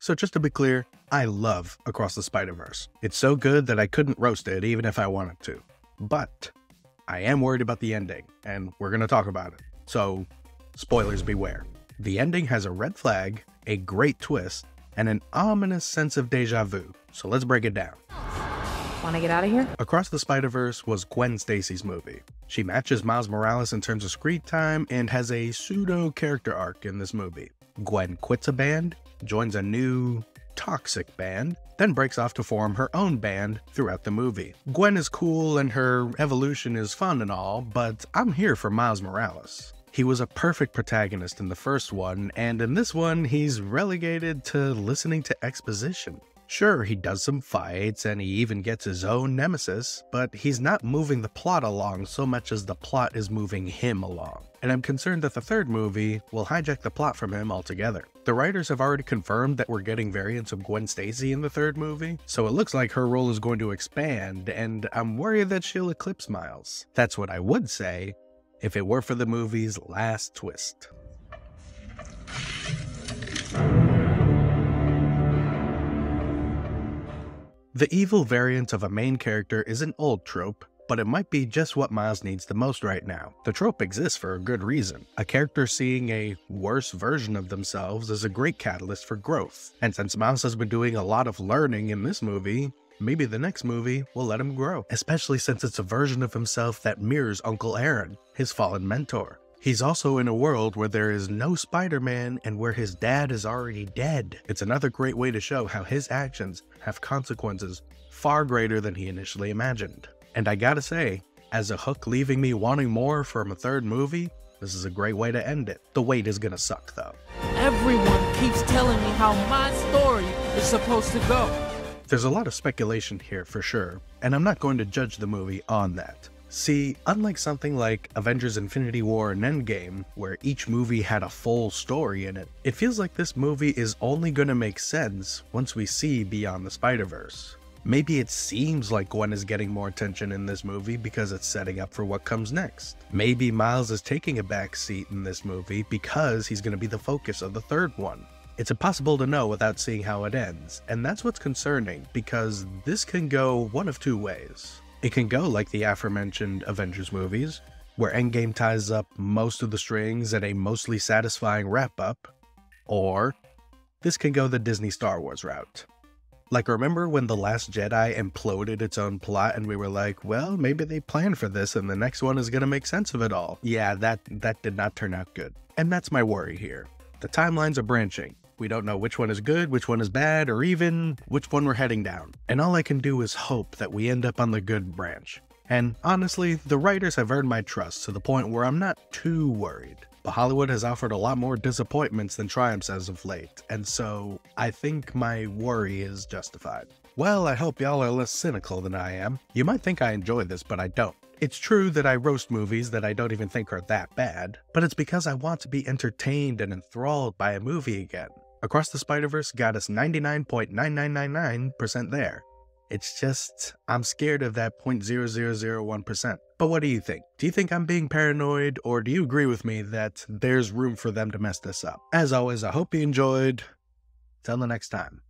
So just to be clear, I love Across the Spiderverse. It's so good that I couldn't roast it even if I wanted to. But I am worried about the ending, and we're going to talk about it. So, spoilers beware. The ending has a red flag, a great twist, and an ominous sense of deja vu. So let's break it down. Wanna get out of here? Across the Spiderverse was Gwen Stacy's movie. She matches Miles Morales in terms of screen time and has a pseudo-character arc in this movie. Gwen quits a band, joins a new, toxic band, then breaks off to form her own band throughout the movie. Gwen is cool and her evolution is fun and all, but I'm here for Miles Morales. He was a perfect protagonist in the first one, and in this one, he's relegated to listening to exposition. Sure, he does some fights and he even gets his own nemesis, but he's not moving the plot along so much as the plot is moving him along. And I'm concerned that the third movie will hijack the plot from him altogether. The writers have already confirmed that we're getting variants of Gwen Stacy in the third movie, so it looks like her role is going to expand, and I'm worried that she'll eclipse Miles. That's what I would say if it were for the movie's last twist. The evil variant of a main character is an old trope, but it might be just what Miles needs the most right now. The trope exists for a good reason. A character seeing a worse version of themselves is a great catalyst for growth. And since Miles has been doing a lot of learning in this movie, maybe the next movie will let him grow. Especially since it's a version of himself that mirrors Uncle Aaron, his fallen mentor. He's also in a world where there is no Spider-Man and where his dad is already dead. It's another great way to show how his actions have consequences far greater than he initially imagined. And I gotta say, as a hook leaving me wanting more from a third movie, this is a great way to end it. The wait is gonna suck though. Everyone keeps telling me how my story is supposed to go. There's a lot of speculation here for sure, and I'm not going to judge the movie on that. See, unlike something like Avengers Infinity War and Endgame, where each movie had a full story in it, it feels like this movie is only gonna make sense once we see Beyond the Spiderverse. Maybe it seems like Gwen is getting more attention in this movie because it's setting up for what comes next. Maybe Miles is taking a back seat in this movie because he's gonna be the focus of the third one. It's impossible to know without seeing how it ends, and that's what's concerning because this can go one of two ways. It can go like the aforementioned Avengers movies, where Endgame ties up most of the strings at a mostly satisfying wrap-up, or this can go the Disney Star Wars route. Like, remember when The Last Jedi imploded its own plot and we were like, well, maybe they planned for this and the next one is gonna make sense of it all. Yeah, that did not turn out good. And that's my worry here. The timelines are branching. We don't know which one is good, which one is bad, or even which one we're heading down. And all I can do is hope that we end up on the good branch. And honestly, the writers have earned my trust to the point where I'm not too worried. But Hollywood has offered a lot more disappointments than triumphs as of late, and so I think my worry is justified. Well, I hope y'all are less cynical than I am. You might think I enjoy this, but I don't. It's true that I roast movies that I don't even think are that bad, but it's because I want to be entertained and enthralled by a movie again. Across the Spiderverse got us 99.9999% there. It's just, I'm scared of that 0.0001%. But what do you think? Do you think I'm being paranoid, or do you agree with me that there's room for them to mess this up? As always, I hope you enjoyed. Till the next time.